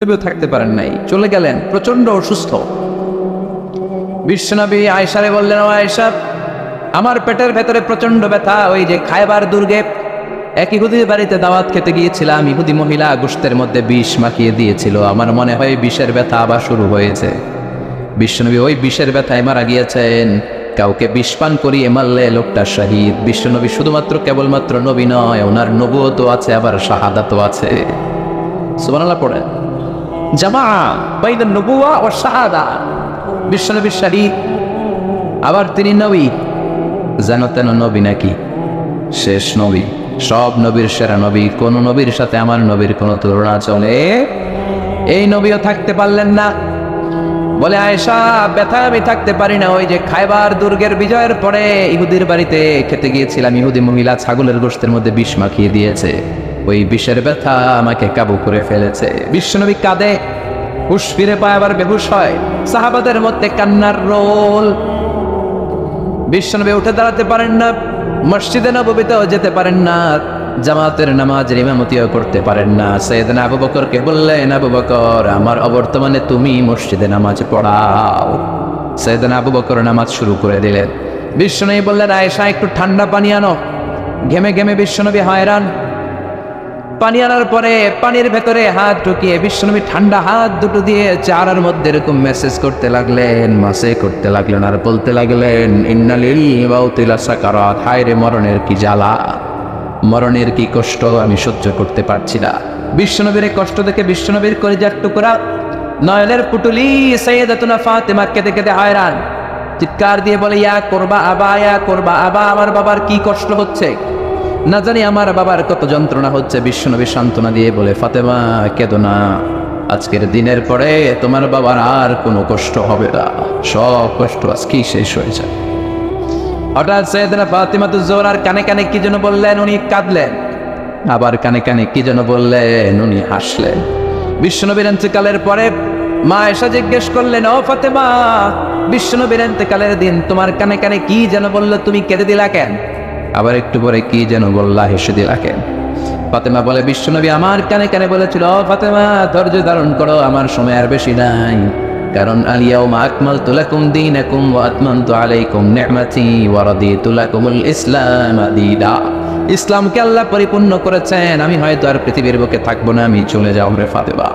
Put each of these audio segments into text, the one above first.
থাকতে পারেন নাই, চলে গেলেন প্রচন্ড অসুস্থ। বিশ্বনবী আয়েশারে বললেন, ও আয়েশা, আমার পেটের ভেতরে প্রচন্ড ব্যথা। ওই যে খায়বার দুর্গে এক ইহুদির বাড়িতে দাওয়াত খেতে গিয়েছিলাম, ইহুদি মহিলা গোশতের মধ্যে বিষ মাখিয়ে দিয়েছিল, আমার মনে হয় বিষের ব্যথা আবার শুরু হয়েছে। বিশ্বনবী ওই বিষের ব্যথায় মারা গিয়েছেন। কাউকে বিষ পান করিয়ে মারলে লোকটা শহীদ। বিশ্বনবী শুধুমাত্র কেবলমাত্র নবী নয়, ওনার নবুয়তও আছে, আবার শাহাদাতও আছে। সুবহানাল্লাহ পড়েন। জামা বাইনা নবুওয়া ও শাহাদা। বিশ্বনবী শহীদ, আবার তিনি নবী। যেন তেন নবী নাকি? শেষ নবী, সব নবীর সেরা নবী। কোন নবীর সাথে আমার নবীর কোনো তুলনা চলে? এই নবীও থাকতে পারলেন না। বলে, আয়েশা, ব্যথা আমি থাকতে পারি না। ওই যে খায়বার দুর্গের বিজয়ের পরে ইহুদির বাড়িতে খেতে গিয়েছিলাম, ইহুদি মহিলা ছাগলের গোশতের মধ্যে বিষ মাখিয়ে দিয়েছে, ওই বিষের ব্যথা আমাকে কাবু করে ফেলেছে। বিশ্বনবী কাঁদে, হুশ ফিরে পায়, আবার বেহুশ হয়। সাহাবাদের মধ্যে কান্নার রোল। বিশ্বনবী উঠে দাঁড়াতে পারেন না, মসজিদে নববীতেও যেতে পারেন না, জামাতের নামাজের ইমামতিও করতে পারেন না। সাইয়েদনা আবু বকরকে বললেন, আবু বকর, আমার অবর্তমানে তুমি মসজিদে নামাজ পড়াও। সাইয়েদনা আবু বকর নামাজ শুরু করে দিলেন। বিশ্বনবী বললেন, আয়েশা, একটু ঠান্ডা পানি আনো। ঘেমে ঘেমে বিশ্বনবী হয়রান। পানি আনার পরে পানির ভেতরে হাত ঢুকিয়ে বিশ্বনবী ঠান্ডা হাত দুটো দিয়ে চারার মধ্যে এরকম মেসেজ করতে লাগলেন, মাসে করতে লাগলেন, আর বলতে লাগলেন, ইন্নালিল মাউতি লাসাকারাত। হায় রে, মরণের কি জ্বালা, মরণের কি কষ্ট আমি সহ্য করতে পারছি না। বিশ্বনবীর এই কষ্ট দেখে বিশ্বনবীর কলিজার টুকরা নয়নের পুটুলি সাইয়্যিদাতুনা ফাতেমা কেঁদে কেঁদে হয়রান। চিৎকার দিয়ে বলে, ইয়া করবা আবা, ইয়া করবা আবা, আমার বাবার কি কষ্ট হচ্ছে, না জানি আমার বাবার কত যন্ত্রণা হচ্ছে। বিশ্বনবী সান্ত্বনা দিয়ে বলে, ফাতেমা, কেঁদো না, আজকের দিনের পরে তোমার বাবার আর কোনো কষ্ট হবে না, সব কষ্ট আজকেই শেষ হয়ে যায়। হঠাৎ সাইয়েদনা ফাতিমাতুজ জোহরার কানে কানে কি যেন বললেন, উনি কাঁদলেন। আবার কানে কানে কি যেন বললেন, উনি হাসলেন। বিশ্বনবীর ইন্তেকালের পরে মা আয়েশা জিজ্ঞেস করলেন, ও ফাতেমা, বিশ্বনবীর ইন্তেকালের দিন তোমার কানে কানে কি যেন বললো, তুমি কেঁদে দিলা কেন? আবার একটু পরে কি যেন বললা, হেসে দিলা কেন? ফাতেমা বলে, বিশ্বনবী আমার কানে কানে বলেছিল, ও ফাতেমা, ধৈর্য ধারণ করো, আমার সময় আর বেশি নাই। কারণ আলিয়াউমা আকমালতু লাকুম দীনাকুম ওয়া আতমামতু আলাইকুম নি'মাতি ওয়া রাদিতু লাকুমুল ইসলাম দীনা। ইসলামকে আল্লাহ পরিপূর্ণ করেছেন, আমি হয়তো আর পৃথিবীর বুকে থাকবো না, আমি চলে যাও রে ফাতেমা।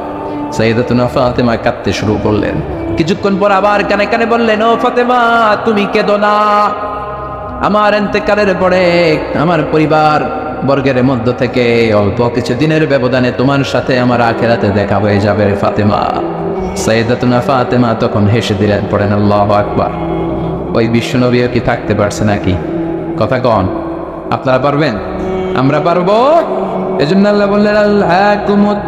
সাইয়্যিদাতুনা ফাতেমা কাঁদতে শুরু করলেন। কিছুক্ষণ পর আবার কানে কানে বললেন, ও ফাতেমা, তুমি কেঁদো না, আমার ইন্তেকালের পরে আমার পরিবার বর্গের মধ্য থেকে অল্প কিছু দিনের ব্যবধানে তোমার সাথে আমার আখিরাতে দেখা হয়ে যাবে রে ফাতেমা। সাইয়্যিদাতুনা ফাতেমা তখন হেসে দিলেন, পড়েন আল্লাহু আকবার। ওই বিশ্বনবীও কি থাকতে পারছে নাকি? কথা কন, আপনারা পারবেন? আমরা পারবো? এজন্য আল্লাহ বললেন, আল্লাহকুমুত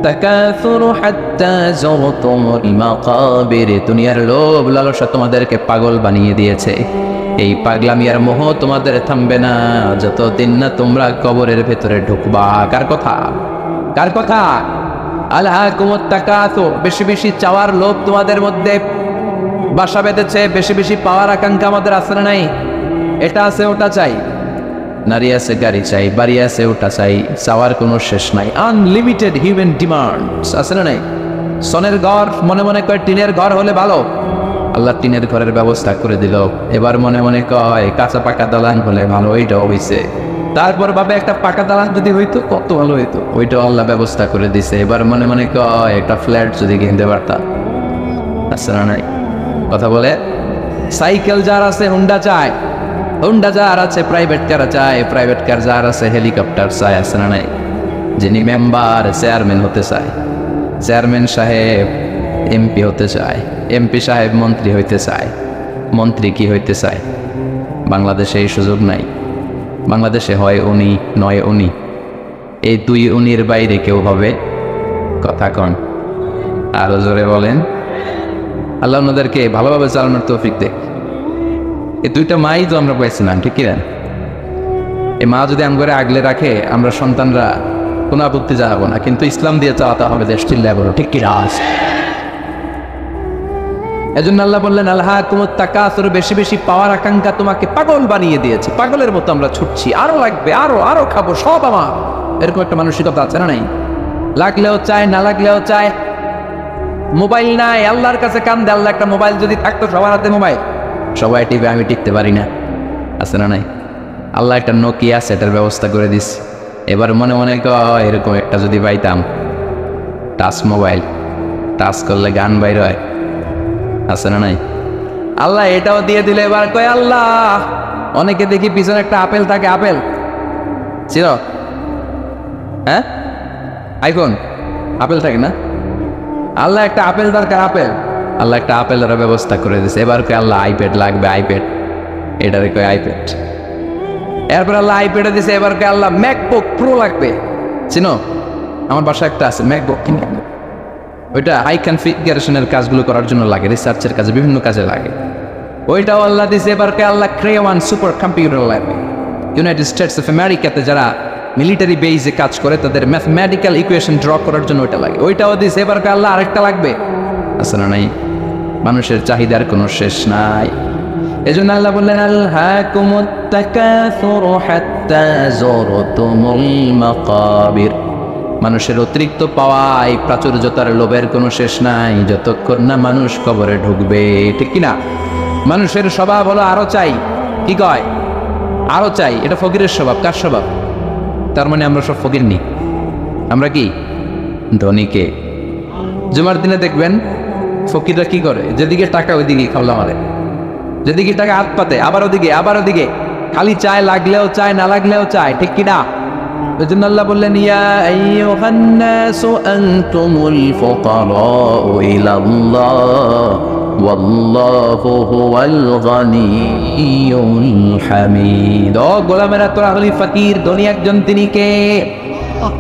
তাকাসুরু হাত্তা যুরতুমুল মাকাবির। দুনিয়ার লোভ লালসা তোমাদেরকে পাগল বানিয়ে দিয়েছে। এই পাগলামি আর মোহ তোমাদের থামবে না যতদিন না তোমরা কবরের ভেতরে ঢুকবা। কার কথা? কার কথা? আলহাকুমুত তাকাসুর, বেশি বেশি চাওয়ার লোভ তোমাদের মধ্যে বাসা বেঁধেছে। বেশি বেশি পাওয়ার আকাঙ্ক্ষা আমাদের আছে না নাই? এটা আছে, ওটা চাই, নারী আছে, গাড়ি চাই, বাড়ি আছে, ওটা চাই, চাওয়ার কোনো শেষ নাই। আনলিমিটেড হিউম্যান ডিমান্ডস আছে না নাই? সনের ঘর মনে মনে কয় টিনের ঘর হলে ভালো, আল্লাহ টিনের ঘরের ব্যবস্থা করে দিল। এবার মনে মনে কয় কাঁচা পাকা দালান হলে ভালো, ওইটাও হইছে। তারপর ভাবে একটা পাকা দালান যদি হইতো কত ভালো হইতো, ওইটাও আল্লাহ ব্যবস্থা করে দিছে। এবার মনে মনে কয় একটা ফ্ল্যাট যদি কিনতে পারতাম, আছে না নাই? কথা বলে। সাইকেল যার আছে হুন্ডা চায়, হুন্ডা যার আছে প্রাইভেট কার চায়, প্রাইভেট কার যার আছে হেলিকপ্টার চায়, আছে না নাই? যিনি মেম্বার চেয়ারম্যান হতে চায়, চেয়ারম্যান সাহেব এমপি হতে চায়, এমপি সাহেব মন্ত্রী হইতে চায়, মন্ত্রী কি হইতে চায়? বাংলাদেশে এই সুযোগ নাই। বাংলাদেশে হয় উনি, নয় উনি, এই দুই উনির বাইরে কেউ হবে? কথা কন, আরো জোরে বলেন। আল্লাহ ওনাদেরকে ভালোভাবে চালানোর তৌফিক দেখ। এই দুইটা মাই তো আমরা পাইছিলাম, ঠিক কিনা? এই মা যদি আমগরে আগলে রাখে, আমরা সন্তানরা কোনো আপত্তি জানাবো না, কিন্তু ইসলাম দিয়ে চালাতে হবে দেশ, চিল্লায় বলো ঠিক কিনা? এজন্য আল্লাহ বললেন, আলহাকুমুত তাকাসুর, বেশি বেশি পাওয়ার আকাঙ্ক্ষা তোমাকে পাগল বানিয়ে দিয়েছে। পাগলের মতো আমরা ছুটছি, আরো লাগবে, আরো আরো খাবো, সব আমার, এরকম একটা মানসিকতা আছে না নাই? লাগলেও চায়, না লাগলেও চায়। মোবাইল নাই, আল্লাহর কাছে কান্দে, আল্লাহ একটা মোবাইল যদি থাকতো, সবার হাতে মোবাইল, সবাই টিপে, আমি টিপতে পারি না। আছে না নাই? আল্লাহ একটা নোকিয়া সেটার ব্যবস্থা করে দিস। এবার মনে মনে কয় এরকম একটা যদি পাইতাম, টাচ মোবাইল, টাচ করলে গান বাইর হয়। আছে না নাই? আল্লাহ এটাও দিয়ে দিলে এবার কয় আল্লাহ, অনেকে দেখি পিছনে একটা আপেল থাকে, আপেল ছিল, হ্যাঁ আইফোন আপেল থাকে না, আল্লাহ একটা আপেল দরকার, আপেল, আল্লাহ একটা আপেলের ব্যবস্থা করে দিছে। এবার কয় আল্লাহ আইপ্যাড লাগবে, আইপ্যাড, এটারে কয় আইপ্যাড। এরপর আল্লাহ আইপ্যাডে দিছে, এবার কয় আল্লাহ ম্যাকবুক প্রো লাগবে। চিনো? আমার বাসায় একটা আছে ম্যাকবুক, ওইটা হাই কনফিগারেশনের কাজগুলো করার জন্য লাগে, রিসার্চের কাজে, বিভিন্ন কাজে লাগে। ওইটাও আল্লাহ দিছে। এবার কয় আল্লাহ ক্রেওয়ান সুপার কম্পিউটার লাগবে। ইউনাইটেড স্টেটস অফ আমেরিকাতে যারা মিলিটারি বেইজে কাজ করে তাদের ম্যাথমেটিক্যাল ইকুয়েশন ড্র করার জন্য ওইটা লাগে, ওইটাও দিছে। এবার কয় আল্লাহ আরেকটা লাগবে। আছে না নাই? মানুষের চাহিদার কোনো শেষ নাই। এজন্য আল্লাহ বললেন আলহাকুমুত তাকাসুরু হাত্তা যুরতুমুল মাকাবির। মানুষের অতিরিক্ত পাওয়ায় প্রাচুর্যতার লোভের কোনো শেষ নাই, যতক্ষণ না মানুষ কবরে ঢুকবে। ঠিক কিনা? মানুষের স্বভাব হলো আরো চাই। কি কয়? আরো চাই। এটা ফকিরের স্বভাব। কার স্বভাব? তার মানে আমরা সব ফকির নি, আমরা কি ধনীকে। জুমার দিনে দেখবেন ফকিররা কি করে, যেদিকে টাকা ওইদিকে খাওয়া মারে, যেদিকে টাকা হাত পাতে, আবার ওদিকে, আবার ওদিকে, খালি চায়, লাগলেও চায়, না লাগলেও চায়। ঠিক কিনা? ওই জন্য আল্লাহ বললেন ইয়া আইয়ুহান নাসু আনতুমুল ফুকারাউ ইলাল্লাহ ওয়াল্লাহু হুয়াল গানিয়্যুল হামিদ। ও গোলামেরা, তোরা হলি ফকির, ধনী একজন তিনি কে।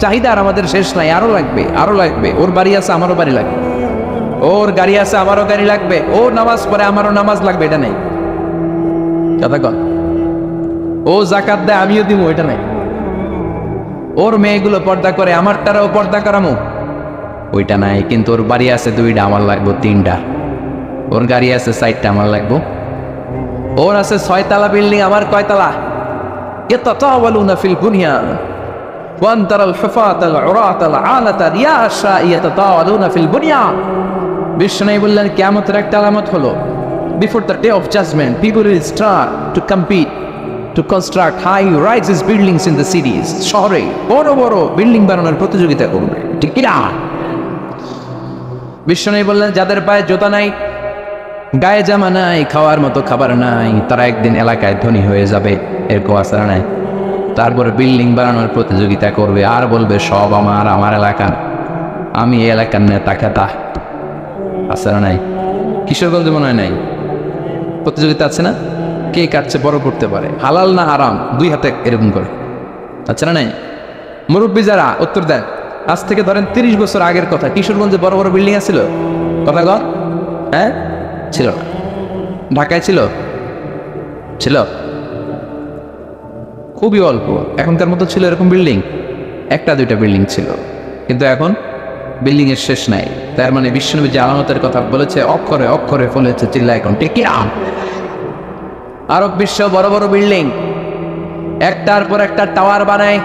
চাহিদার আমাদের শেষ নাই, আরো লাগবে, আরো লাগবে। ওর বাড়ি আছে, আমারও বাড়ি লাগবে, ওর গাড়ি আছে, আমারও গাড়ি লাগবে, ও নামাজ পড়ে, আমারও নামাজ লাগবে, এটা নেই। কথা কন। ও যাকাত দেয়, আমিও দিব, এটা নাই। ওর মেয়েগুলো পর্দা করে, আমারটারাও পর্দা করামু, ওইটা নাই। কিন্তু ওর বাড়ি আছে দুইটা, আমার লাগবো তিনটা। ওর গাড়ি আছে 4টা, আমার লাগবো। ওর আছে 6 তলা বিল্ডিং, আমার কয়তলা? ইয়াতাতাওয়ালুনা ফিল বুনিয়ান ওয়া আনতারাল হুফাতাল উরাতাল আলাতা রিয়াশা ইয়াতাতাওয়ালুনা ফিল বুনিয়ান। বিষ্ণু বললেন কিয়ামতের একটা আলামত হলো, before the day of judgement people will start to compete to construct high rises buildings in the cities. শহরে বড় বড় বিল্ডিং বানানোর প্রতিযোগিতা করবে। ঠিক কি না? বিষ্ণু বললেন যাদের পায়ে জুতা নাই, গায়ে জামা নাই, খাওয়ার মতো খাবার নাই, তারা একদিন এলাকায় ধনী হয়ে যাবে, এরকম আসার নাই। তারপরে বিল্ডিং বানানোর প্রতিযোগিতা করবে আর বলবে সব আমার, আমার এলাকা, আমি এই এলাকার নেতা খেতা। আসার নাই? কিশোরগঞ্জ মনে হয় নাই, প্রতিযোগিতা আছে না? কে কাটছে বড় করতে পারে, হালাল না হারাম, 2 হাতে এরকম করে। আচ্ছা না নাই? মুরব্বী যারা উত্তর দেন, আজ থেকে ধরেন 30 বছর আগের কথা, কিশোরগঞ্জে বড় বড় বিল্ডিং আছিল? কথা কর। হ্যাঁ, ছিল না। ঢাকায় ছিল? ছিল খুবই অল্প। এখনকার মতো ছিল এরকম বিল্ডিং? 1-2টা বিল্ডিং ছিল, কিন্তু এখন বিল্ডিং এর শেষ নাই। তার মানে বিশ্বনবী যে আলামতের কথা বলেছে, অক্ষরে অক্ষরে ফলেছে, চিল্লা এখন ঠিক কি? আরব বিশ্ব বড় বড় বিল্ডিং, একটার পর একটা টাওয়ার বানায়,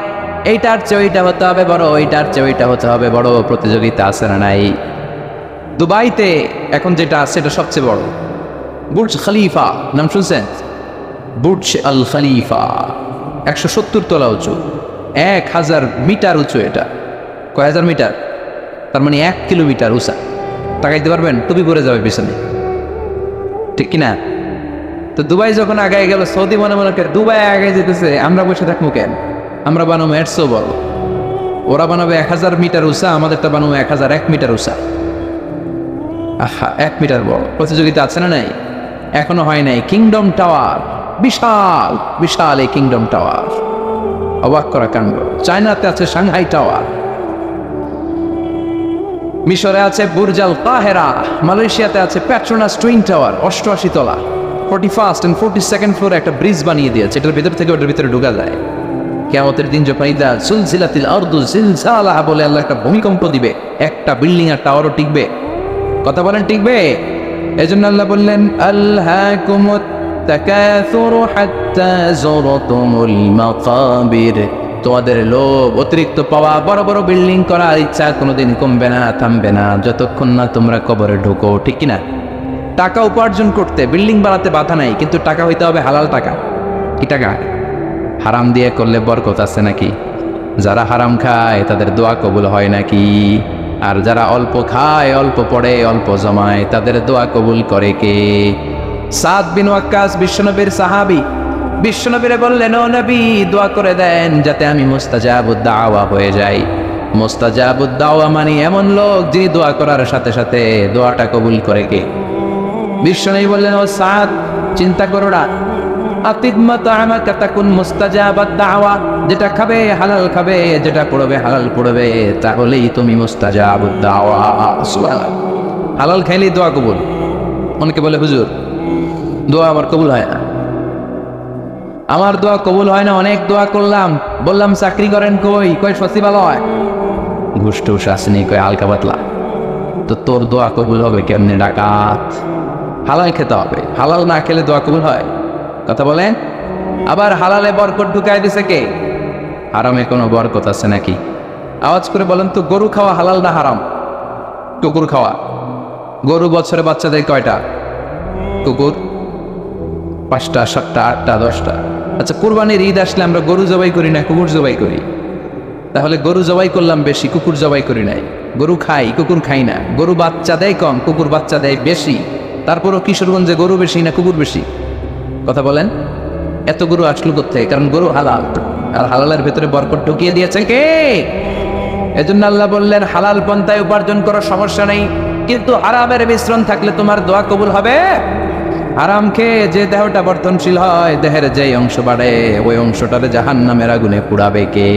এইটার চেয়ে ওইটা হতে হবে বড়, ওইটার চেয়ে ওইটা হতে হবে বড়, প্রতিযোগিতা আছে না নাই? দুবাইতে এখন যেটা আছে এটা সবচেয়ে বড়, বুর্জ খলিফা, নাম শুনছেন? বুর্জ আল খলিফা 170 তলা উঁচু, 1000 মিটার উঁচু। এটা কয় হাজার মিটার? তার মানে 1 কিলোমিটার উঁচা। তাকাইতে পারবেন? টুপি পরে যাবে পিছনে। ঠিক কিনা? তো দুবাই যখন আগায় গেল, সৌদি মনে মনে করে দুবাই আগায় যেতেছে, আমরা বসে থাকবো কেন? আমরা বানাবো 100 বড়, ওরা বানাবে 1000 মিটার উঁচা, আমাদেরটা বানাবো 1001 মিটার উঁচা। আহা, 1 মিটার বড়। প্রতিযোগিতা আছে না নাই? এখনো হয় নাই। কিংডম টাওয়ার, বিশাল বিশাল এই কিংডম টাওয়ার, অবাক করা কাণ্ড। চায়নাতে আছে সাংহাই টাওয়ার, মিশরে আছে বুর্জ আল কাহেরা, মালয়েশিয়াতে আছে পেট্রোনাস টুইন টাওয়ার 88 তলা, 41st and 42nd ফ্লোরে একটা ব্রিজ বানিয়ে দিয়েছে, এটার ভিতর থেকে ওটার ভিতরে ঢোকা যায়। কিয়ামতের দিন যখন ইদা সুলসিলাতিল আরদু জিলজালাহা বলে আল্লাহ একটা ভূমিকম্প দিবে, একটা বিল্ডিং আর টাওয়ারও টিকবে? কথা বলেন, টিকবে? এজন্য আল্লাহ বললেন আলহাকুমুত তাকাসুরু হাত্তা যুরতুমুল মাকাবির তোমাদের লোভ, অতিরিক্ত পাওয়া, বড় বড় বিল্ডিং করার ইচ্ছা কোনোদিন কমবে না, থামবে না, যতক্ষণ না তোমরা কবরে ঢোকো, ঠিক কিনা? টাকা উপার্জন করতে বিল্ডিং বানাতে বাধা নাই, কিন্তু টাকা হইতে হবে হালাল টাকা। কি টাকা? হারাম দিয়ে করলে বরকত আছে নাকি? যারা হারাম খায় তাদের দোয়া কবুল হয় নাকি? আর যারা অল্প খায়, অল্প পড়ে, অল্প জমায়, তাদের দোয়া কবুল করে কে? সাদ বিন ওয়াক্কাস বিশ্বনবীর সাহাবী, বিশ্বনবীরে বললেন, ও নবী, দোয়া করে দেন যাতে আমি মুস্তাজাবুদ দাওয়া হয়ে যাই। মুস্তাজাবুদ দাওয়া মানে এমন লোক যিনি দোয়া করার সাথে সাথে দোয়াটা কবুল করে কে? বিশ্বনবী বললেন, ও সাদ, চিন্তা করো না, যেটা খাবে হালাল খাবে, যেটা পড়বে হালাল পড়বে, তাহলেই তুমি মুস্তাজাবুদ দাওয়া। হালাল খাইলেই দোয়া কবুল। অনেকে বলে, হুজুর দোয়া আমার কবুল হয় না, আমার দোয়া কবুল হয় না, অনেক দোয়া করলাম, বললাম চাকরি করেন, কই সচিবালয়, ঘুষ টুস আসেনি, কই হালকা পাতলা। তো তোর দোয়া কবুল হবে কেমনে? ডাকাত। হালাল খেতে হবে, হালাল না খেলে দোয়া কবুল হয়? কথা বলেন। আবার হালালে বরকত ঢুকাই দিছে কে? হারামে কোনো বরকত আছে নাকি? আওয়াজ করে বলেন তো, গরু খাওয়া হালাল না হারাম? কুকুর খাওয়া। গরু বছরে বাচ্চা দেয় কয়টা? কুকুর 5টা, 7টা, 8টা, 10টা। আচ্ছা, কুরবানির ঈদ আসলে আমরা গরু জবাই করি না, কুকুর জবাই করি? তাহলে গরু জবাই করলাম বেশি, কুকুর জবাই করি নাই। গরু খাই, কুকুর খাই না। গরু বাচ্চা দেয় কম, কুকুর বাচ্চা দেয় বেশি। তারপরও কিশোরগঞ্জে গরু বেশি না কুকুর বেশি? কথা বলেন। এত গরু আসলো কোথায়? কারণ গরু হালাল, আর হালালের ভেতরে বরকত ঢুকিয়ে দিয়েছে কে? এজন্য আল্লাহ বললেন, হালাল পন্থায় উপার্জন করার সমস্যা নেই, কিন্তু হারামের মিশ্রণ থাকলে তোমার দোয়া কবুল হবে। হারাম খেয়ে যে দেহটা বর্ধনশীল হয়, দেহের যেই অংশ বাড়ে, ওই অংশটারে জাহান্নামের আগুনে পুড়াবে কে?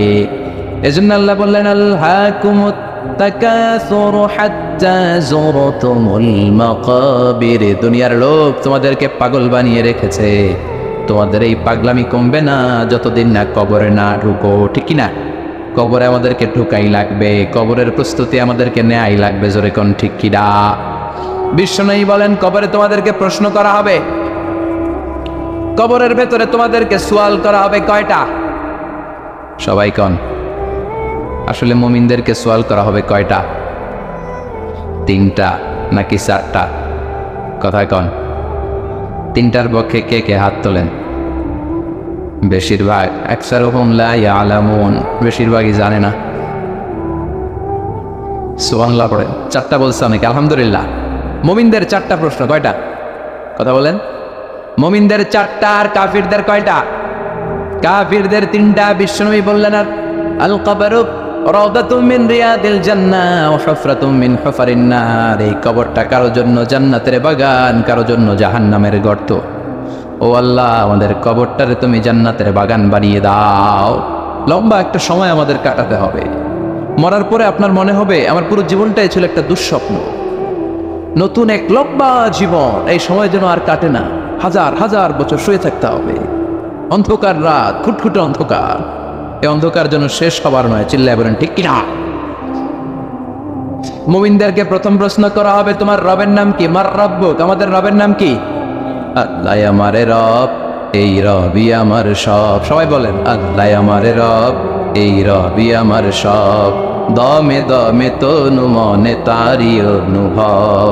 এজন্য আল্লাহ বললেন, আলহাকুমুত তাকাসুর হাত্তা যুরতুমুল মাকাবির। দুনিয়ার লোভ তোমাদেরকে পাগল বানিয়ে রেখেছে। তোমাদের এই পাগলামি কমবে না যতদিন না কবরে না ঢুকো, ঠিক কি না? কবরে আমাদেরকে ঢুকাই লাগবে, কবরের প্রস্তুতি আমাদেরকে নেয়াই লাগবে। জোরে কোন ঠিক কিনা? বিশ্বনবী বলেন, কবরে তোমাদেরকে প্রশ্ন করা হবে, কবরের ভেতরে তোমাদেরকে সওয়াল করা হবে কয়টা? সবাই কোন? আসলে মুমিনদেরকে সওয়াল করা হবে কয়টা? 3টা নাকি 4টা? কথায় কোন? 3টার পক্ষে কে কে হাত তোলেন? বেশিরভাগ। আকসারুহুম লা ইয়ালামুন, বেশিরভাগই জানে না। সুবহানাল্লাহ পড়ে। 4টা বলছে অনেকে, আলহামদুলিল্লাহ। মুমিনদের 4টা প্রশ্ন, কয়টা? কথা বলেন। মুমিনদের 4টা, আর কাফিরদের কয়টা? কাফিরদের 3টা। বিশ্বনবী বললেন, আল কবরু রাউদাতুম মিন রিয়াদিল জান্নাহ ওয়া হুফরাতুম মিন হুফারিন নার। এই কবরটা কারো জন্য জান্নাতের বাগান, কারো জন্য জাহান্নামের গর্ত। ও আল্লাহ, আমাদের কবরটারে তুমি জান্নাতের বাগান বানিয়ে দাও। লম্বা একটা সময় আমাদের কাটাতে হবে। মরার পরে আপনার মনে হবে আমার পুরো জীবনটাই ছিল একটা দুঃস্বপ্ন। নতুন এক লম্বা জীবন, এই সময় যেন আর কাটে না। হাজার হাজার বছর শুয়ে থাকতে হবে। অন্ধকার রাত, খুটখুটে অন্ধকার। এই অন্ধকার যেন শেষ হবার নয়। চিল্লায় বলেন ঠিক কিনা? মুমিনদেরকে প্রথম প্রশ্ন করা হবে, তোমার রবের নাম কি? মার রব্বুক, আমাদের রবের নাম কি? আল্লাহ আমারে রব, এই রবি আমার সব। সবাই বলেন, আল্লাহ আমারে রব, এই রবি আমার সব। দমে দমে তনু মনে তারি অনুভব।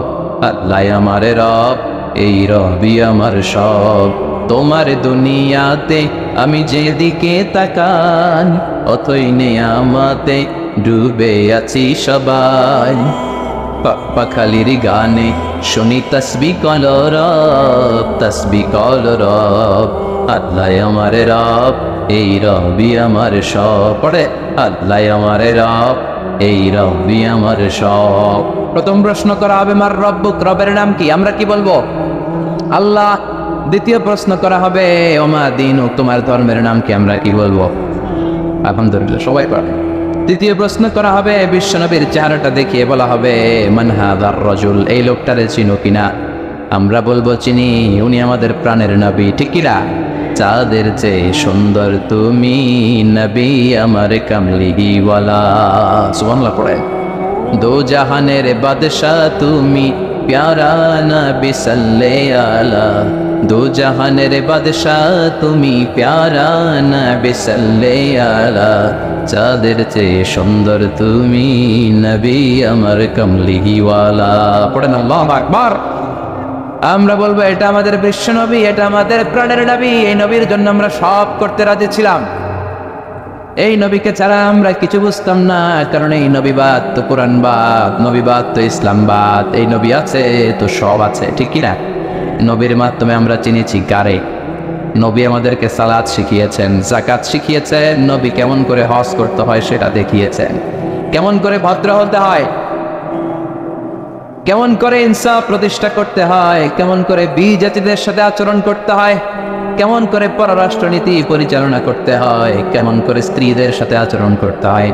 আল্লাহ আমারে রব, এই রবি আমার সব। তোমার দুনিয়াতে আমি যেদিকে তাকাই, অথই নেয়ামতে ডুবে আছি সবাই। পাখালির গানে শুনি তসবিহ কল রব, তসবিহ কল রব। আল্লাহ আমার রব, এই রবি আমার সব। পড়ে, আল্লাহ আমার রব, এই রবি আমার সব। প্রথম প্রশ্ন করা হবে, মার রব্বুক, রবের নাম কি? আমরা কি বলবো? আল্লাহ। দ্বিতীয় প্রশ্ন করা হবে, ওমা দীনুক, তোমার ধর্মের নাম কি? আমরা কি বলবো? আলহামদুলিল্লাহ, সবাই পড়ে। তৃতীয় প্রশ্ন করা হবে, বিশ্বনবীর চেহারাটা দেখিয়ে বলা হবে, মান হাযার রাজুল, এই লোকটারে চিনো কিনা? আমরা বলবো চিনি, উনি আমাদের প্রাণের নবী, ঠিক কিনা? চাঁদের চেয়ে সুন্দর তুমি নবী আমার কামলিওয়ালা। সুবহানাল্লাহ পড়ে। দো জাহানের বাদশা তুমি, প্যারা নবী সাল্লে আলা। দু জাহানের বাদশাহ তুমি, প্যারা নবী সাল্লাল্লাহু আলা, চাঁদের চেয়ে সুন্দর তুমি নবী আমার কমলিওয়ালা। পড়েন আল্লাহু আকবার। আমরা বলবো এটা আমাদের বিশ্ব নবী, এটা আমাদের প্রাণের নবী, এই নবীর জন্য আমরা সব করতে রাজি ছিলাম। এই নবীকে ছাড়া আমরা কিছু বুঝতাম না, কারণ এই নবীবাদ তো কোরআনবাদ, নবীবাদ তো ইসলামবাদ। এই নবী আছে তো সব আছে, ঠিক কিনা? নবীর মাধ্যমে আমরা চিনেছি কারে। নবী আমাদেরকে সালাত শিখিয়েছেন, যাকাত শিখিয়েছেন, নবী কেমন করে হজ করতে হয় সেটা দেখিয়েছেন, কেমন করে ভদ্র হতে হয়, কেমন করে ইনসাফ প্রতিষ্ঠা করতে হয়, কেমন করে বিজাতিদের সাথে আচরণ করতে হয়, কেমন করে পররাষ্ট্রনীতি পরিচালনা করতে হয়, কেমন করে স্ত্রীদের সাথে আচরণ করতে হয়,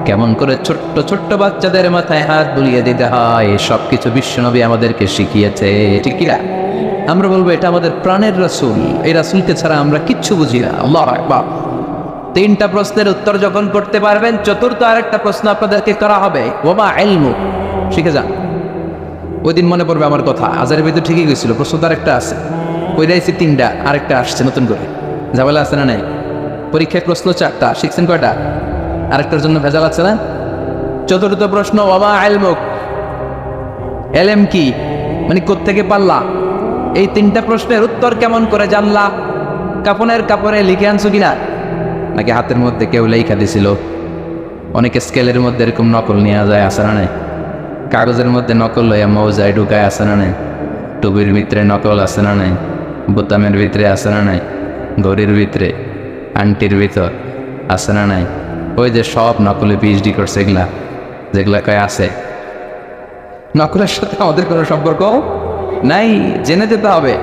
কেমন করে ছোট্ট ছোট্ট বাচ্চাদের মাথায় হাত বুলিয়ে দিতে হয়, সবকিছু বিশ্বনবী আমাদেরকে শিখিয়েছে, ঠিক কিনা? আমরা বলবো এটা আমাদের প্রাণের রাসূল, এই রাসূলকে ছাড়া আমরা কিচ্ছু বুঝি না। আল্লাহু আকবার। তিনটা প্রশ্নের উত্তর যখন করতে পারবেন, চতুর্থ আরেকটা প্রশ্ন আপনাদেরকে করা হবে, ওমা ইলমু, শিখে যান। ওই দিন মনে পড়বে আমার কথা, আজারের ভিতর ঠিকই গেছিল, প্রশ্ন তো আরেকটা আছে, ওই রাইছি তিনটা, আরেকটা আসছে নতুন করে, ঝামেলা আছে না নাই? পরীক্ষায় প্রশ্ন 4টা, শিখছেন কয়টা? আরেকটার জন্য ভেজাল আছে না? চতুর্থ প্রশ্ন, ওমা ইলমুক, এলেম কি, মানে কোত্থেকে পারলা? এই তিনটা প্রশ্নের উত্তর কেমন করে জানলা? কাপনের কাপড়ে লিখে আনছো কিনা, নাকি হাতের মধ্যে কেউ লেখা দিছিল? অনেকে স্কেলের মধ্যে এরকম নকল নিয়ে যায়, আসে না নাই? কাগজের মধ্যে নকল লইয়া মৌজায় ঢুকায়, আসে না নাই? টুবির ভিতরে নকল, আসে না নাই? বোতামের ভিতরে, আসে না নাই? ঘড়ির ভিতরে, আংটির ভিতর, আসে না নাই? ওই যে সব নকলে পিএইচডি করছে, এগুলা যেগুলা কয় আছে। নকলের সাথে আমাদের কোনো সম্পর্ক নাই, জেনে যেতে হবে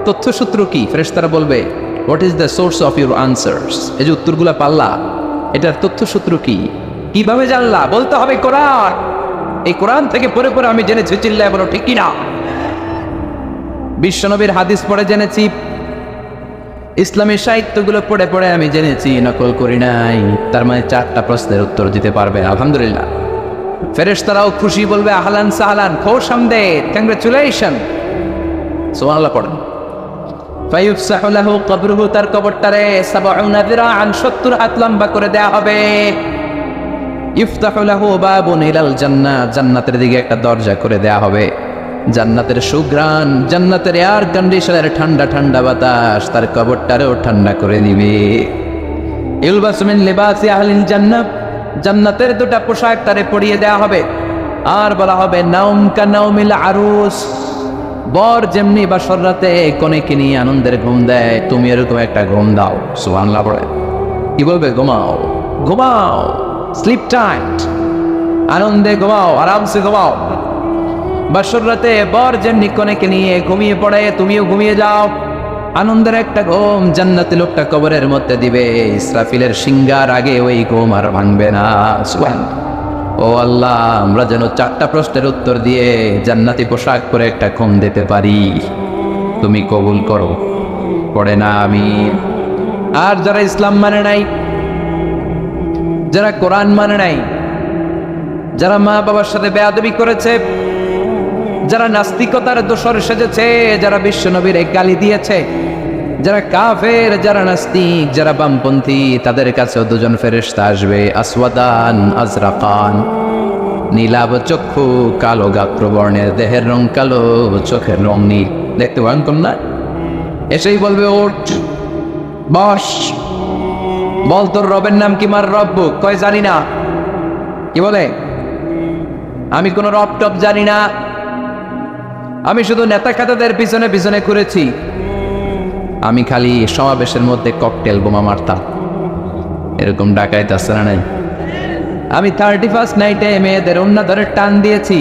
তথ্যসূত্র কি। ফেরেশতারা বলবে, what is the source of your answers? এই যে উত্তরগুলা পাল্লা, এটার তথ্যসূত্র কি, কিভাবে জানলা? বলতে হবে কোরআন। এই কোরআন থেকে পড়ে পড়ে আমি জেনেছি, চিল্লায় বলো ঠিক কিনা? বিশ্বনবীর হাদিস পড়ে জেনেছি, ইসলামী সাহিত্যগুলো পড়ে পড়ে আমি জেনেছি, নকল করি নাই। তার মানে 4টা প্রশ্নের উত্তর দিতে পারবে, আলহামদুলিল্লাহ। ফেরেশতারাও খুশি, বলবে আহলান সাহলান, খোশ আমদেদ, কংগ্রেচুলেশন, সুবহানাল্লাহ পড়েন। ফায়ুফসাহু লাহু কবরুহু, তার কবরটারে ৭০ যিরাআন, ৭০ হাত লম্বা করে দেয়া হবে। ইফতাহু লাহু বাবুন ইলাল জান্নাহ, জান্নাতের দিকে একটা দরজা করে দেয়া হবে। জান্নাতের সুঘ্রাণ, জান্নাতের এয়ার কন্ডিশনের ঠান্ডা ঠান্ডা বাতাস তার কবরটারেও ঠান্ডা করে দিবে। ইলবাসু মিন লিবাসি আহলিল জান্নাহ, জান্নাতের 2টা পোশাক তারে পরিয়ে দেয়া হবে। আর বলা হবে নাউম কা নাউমিল আরুস, বর যেমনি বাসর রাতে কনেকে নিয়ে আনন্দের ঘুম দেয়, তুমি এরকম একটা ঘুম দাও। সুবহানাল্লাহ পড়ে। কি বলবে? ঘুমাও, ঘুমাও, স্লিপ টাইট, আনন্দে ঘুমাও, আরামসে ঘুমাও। বাসর রাতে বর যেমনি কনেকে নিয়ে ঘুমিয়ে পড়ে, তুমিও ঘুমিয়ে যাও, আনন্দের একটা ঘুম জান্নাতি লোকটা কবরের মধ্যে দিবে। ইসরাফিলের সিংহার আগে ওই ঘুম আর ভাঙবে না। সুবহানাল্লাহ। ও আল্লাহ, আমরা যেন 4টা প্রশ্নের উত্তর দিয়ে জান্নাতি পোশাক পরে একটা ঘুম দিতে পারি, তুমি কবুল করো। পড়ে না আমি। আর যারা ইসলাম মানে নাই, যারা কোরআন মানে নাই, যারা মা বাবার সাথে বেয়াদবি করেছে, যারা নাস্তিকতার দোষর সেজেছে, যারা বিশ্বনবীর গালি দিয়েছে, যারা কাফের, যারা নাস্তিক, যারা বামপন্থী, তাদের কাছেও 2জন ফেরেশতা আসবে। আসওয়াদান আজরাকান, নীলাভ চক্ষু, কালো গাত্রবর্ণের, দেহের রং কালো, চোখের রং নীল, দেখতে ভয়ঙ্কর না? এসেই বলবে, ওঠ, বস, বল তোর রবের নাম কি? মার রব্বু, কয় জানি না। কি বলে? আমি কোন রব টব জানি না, আমি শুধু নেতা খাতাদের পিছনে পিছনে ঘুরেছি, আমি খালি সমাবেশের মধ্যে ককটেল বোমা মারতাম। এরকম ডাকাইত আছে না নাই? আমি 31st নাইটে মেয়েদের ওন্না ধরে টান দিয়েছি,